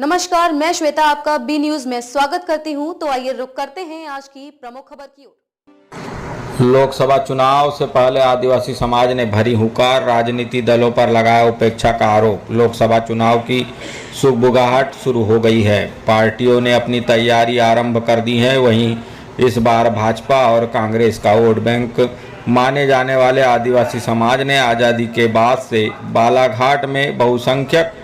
नमस्कार, मैं श्वेता आपका बी न्यूज में स्वागत करती हूं। तो आइए रुक करते हैं आज की प्रमुख खबर की ओर। लोकसभा चुनाव से पहले आदिवासी समाज ने भरी हुंकार, राजनीतिक दलों पर लगाया उपेक्षा का आरोप। लोकसभा चुनाव की सुगबुगाहट शुरू हो गई है। पार्टियों ने अपनी तैयारी आरंभ कर दी है। वहीं इस बार भाजपा और कांग्रेस का वोट बैंक माने जाने वाले आदिवासी समाज ने आज़ादी के बाद से बालाघाट में बहुसंख्यक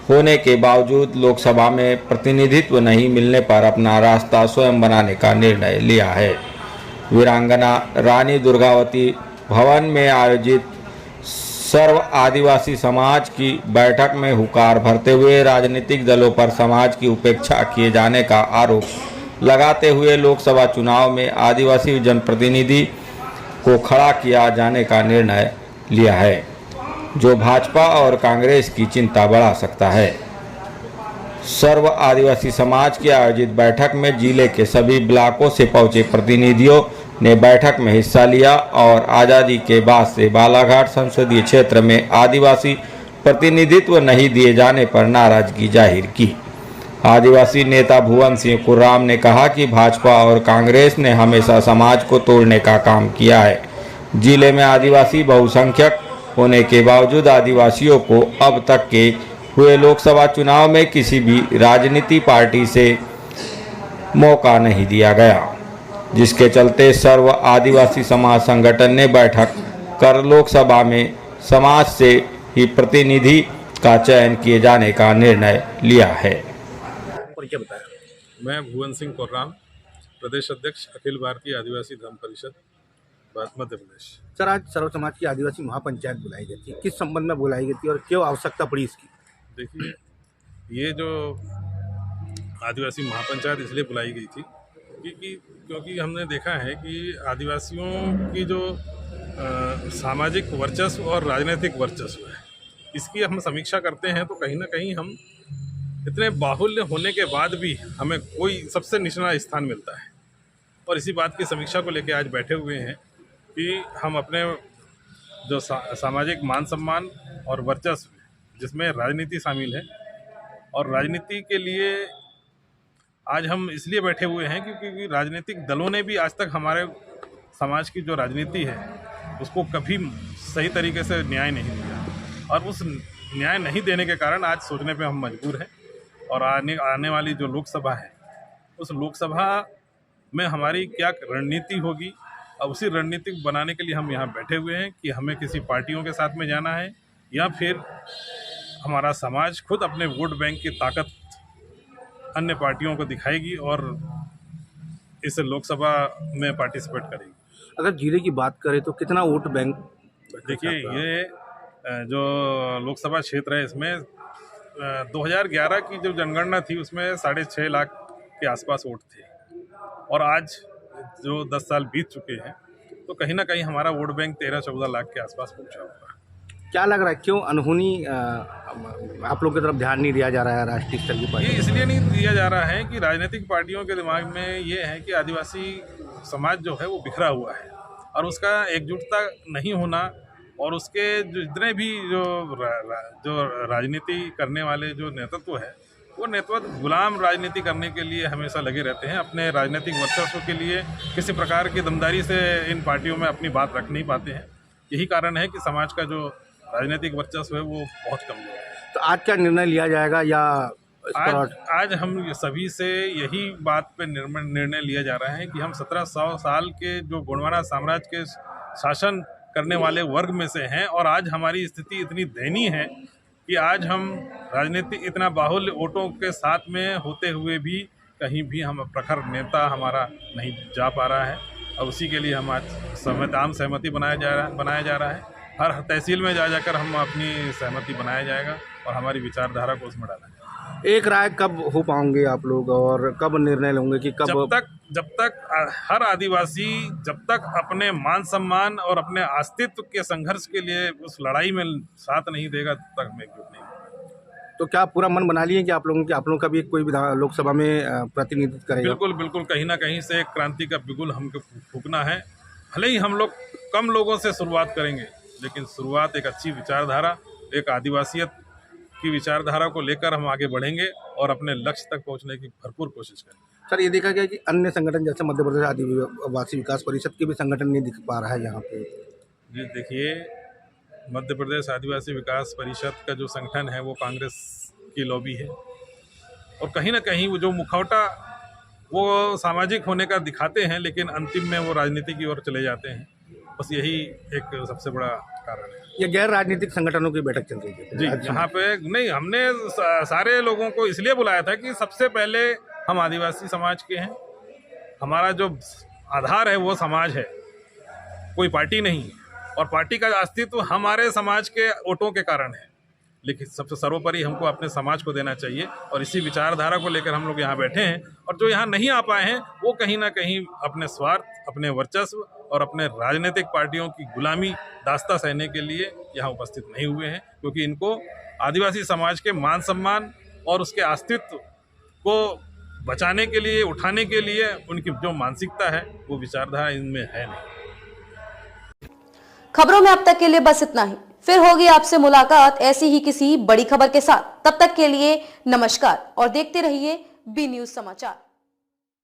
होने के बावजूद लोकसभा में प्रतिनिधित्व नहीं मिलने पर अपना रास्ता स्वयं बनाने का निर्णय लिया है। वीरांगना रानी दुर्गावती भवन में आयोजित सर्व आदिवासी समाज की बैठक में हुंकार भरते हुए राजनीतिक दलों पर समाज की उपेक्षा किए जाने का आरोप लगाते हुए लोकसभा चुनाव में आदिवासी जनप्रतिनिधि को खड़ा किया जाने का निर्णय लिया है, जो भाजपा और कांग्रेस की चिंता बढ़ा सकता है। सर्व आदिवासी समाज की आयोजित बैठक में जिले के सभी ब्लॉकों से पहुंचे प्रतिनिधियों ने बैठक में हिस्सा लिया और आज़ादी के बाद से बालाघाट संसदीय क्षेत्र में आदिवासी प्रतिनिधित्व नहीं दिए जाने पर नाराजगी जाहिर की। आदिवासी नेता भुवन सिंह कुर्राम ने कहा कि भाजपा और कांग्रेस ने हमेशा समाज को तोड़ने का काम किया है। जिले में आदिवासी बहुसंख्यक होने के बावजूद आदिवासियों को अब तक के हुए लोकसभा चुनाव में किसी भी राजनीति पार्टी से मौका नहीं दिया गया, जिसके चलते सर्व आदिवासी समाज संगठन ने बैठक कर लोकसभा में समाज से ही प्रतिनिधि का चयन किए जाने का निर्णय लिया है। मैं भुवन सिंह कुर्राम, प्रदेश अध्यक्ष अखिल भारतीय आदिवासी धर्म परिषद मध्य प्रदेश। सर, आज सर्व समाज की आदिवासी महापंचायत बुलाई गई थी, किस संबंध में बुलाई गई थी और क्यों आवश्यकता पड़ी इसकी? देखिए, ये जो आदिवासी महापंचायत इसलिए बुलाई गई थी क्योंकि हमने देखा है कि आदिवासियों की जो सामाजिक वर्चस्व और राजनीतिक वर्चस्व है, इसकी हम समीक्षा करते हैं तो कहीं ना कहीं हम इतने बाहुल्य होने के बाद भी हमें कोई सबसे निचला स्थान मिलता है। और इसी बात की समीक्षा को लेकर आज बैठे हुए हैं कि हम अपने जो सामाजिक मान सम्मान और वर्चस्व, जिसमें राजनीति शामिल है, और राजनीति के लिए आज हम इसलिए बैठे हुए हैं क्योंकि राजनीतिक दलों ने भी आज तक हमारे समाज की जो राजनीति है उसको कभी सही तरीके से न्याय नहीं दिया, और उस न्याय नहीं देने के कारण आज सोचने पे हम मजबूर हैं। और आने वाली जो लोकसभा है, उस लोकसभा में हमारी क्या रणनीति होगी, और उसी रणनीति बनाने के लिए हम यहाँ बैठे हुए हैं कि हमें किसी पार्टियों के साथ में जाना है या फिर हमारा समाज खुद अपने वोट बैंक की ताकत अन्य पार्टियों को दिखाएगी और इस लोकसभा में पार्टिसिपेट करेगी। अगर जिले की बात करें तो कितना वोट बैंक? देखिए, ये जो लोकसभा क्षेत्र है, इसमें 2011 की जो जनगणना थी उसमें 6.5 लाख के आसपास वोट थे, और आज जो 10 साल बीत चुके हैं तो कहीं ना कहीं हमारा वोट बैंक 13-14 लाख के आसपास पहुंचा होगा। क्या लग रहा है, क्यों अनहोनी आप लोग की तरफ ध्यान नहीं दिया जा रहा है राष्ट्रीय स्तर की पार्टी? ये इसलिए नहीं दिया जा रहा है कि राजनीतिक पार्टियों के दिमाग में ये है कि आदिवासी समाज जो है वो बिखरा हुआ है, और उसका एकजुटता नहीं होना, और उसके जो जितने भी जो राजनीति करने वाले जो नेतृत्व है, वो नेतृत्व गुलाम राजनीति करने के लिए हमेशा लगे रहते हैं। अपने राजनीतिक वर्चस्व के लिए किसी प्रकार की दमदारी से इन पार्टियों में अपनी बात रख नहीं पाते हैं। यही कारण है कि समाज का जो राजनीतिक वर्चस्व है वो बहुत कमजोर है। तो आज क्या निर्णय लिया जाएगा, या आज हम सभी से यही बात पे निर्णय लिया जा रहा है कि हम 1700 साल के जो गोंडवाना साम्राज्य के शासन करने वाले वर्ग में से हैं, और आज हमारी स्थिति इतनी दयनीय है कि आज हम राजनीति इतना बाहुल्य वोटों के साथ में होते हुए भी कहीं भी हम प्रखर नेता हमारा नहीं जा पा रहा है, और उसी के लिए हम आज आम सहमति बनाया जा रहा है। हर तहसील में जाकर हम अपनी सहमति बनाया जाएगा और हमारी विचारधारा को उसमें डाला जाएगा। एक राय कब हो पाओगे आप लोग, और कब निर्णय लेंगे कि कब? जब तक हर आदिवासी जब तक अपने मान सम्मान और अपने अस्तित्व के संघर्ष के लिए उस लड़ाई में साथ नहीं देगा, तब तक हम एकजुट नहीं होंगे। तो क्या पूरा मन बना लिए कि आप लोगों का भी कोई लोकसभा में प्रतिनिधित्व करेगा? बिल्कुल बिल्कुल, कहीं ना कहीं से एक क्रांति का बिगुल हमको फूंकना है। भले ही हम लोग कम लोगों से शुरुआत करेंगे, लेकिन शुरुआत एक अच्छी विचारधारा, एक आदिवासियत की विचारधारा को लेकर हम आगे बढ़ेंगे और अपने लक्ष्य तक पहुंचने की भरपूर कोशिश करेंगे। सर, ये देखा गया कि अन्य संगठन जैसे मध्य प्रदेश आदिवासी विकास परिषद के भी संगठन नहीं दिख पा रहा है यहाँ पे। जी देखिए, मध्य प्रदेश आदिवासी विकास परिषद का जो संगठन है वो कांग्रेस की लॉबी है और कहीं ना कहीं वो जो मुखौटा वो सामाजिक होने का दिखाते हैं, लेकिन अंतिम में वो राजनीति की ओर चले जाते हैं। बस यही एक सबसे बड़ा कारण है। ये गैर राजनीतिक संगठनों की बैठक चल रही है जी, यहाँ पे नहीं, हमने सारे लोगों को इसलिए बुलाया था कि सबसे पहले हम आदिवासी समाज के हैं, हमारा जो आधार है वो समाज है, कोई पार्टी नहीं, और पार्टी का अस्तित्व हमारे समाज के वोटों के कारण है, लेकिन सबसे सर्वोपरि हमको अपने समाज को देना चाहिए और इसी विचारधारा को लेकर हम लोग यहाँ बैठे हैं। और जो यहाँ नहीं आ पाए हैं वो कहीं ना कहीं अपने स्वार्थ, अपने वर्चस्व और अपने राजनीतिक पार्टियों की गुलामी दास्ता सहने के लिए यहाँ उपस्थित नहीं हुए हैं, क्योंकि इनको आदिवासी समाज के मान सम्मान और उसके अस्तित्व को बचाने के लिए, उठाने के लिए उनकी जो मानसिकता है वो विचारधारा इनमें है नहीं। खबरों में अब तक के लिए बस इतना ही। फिर होगी आपसे मुलाकात ऐसी ही किसी बड़ी खबर के साथ। तब तक के लिए नमस्कार और देखते रहिए बी न्यूज़ समाचार।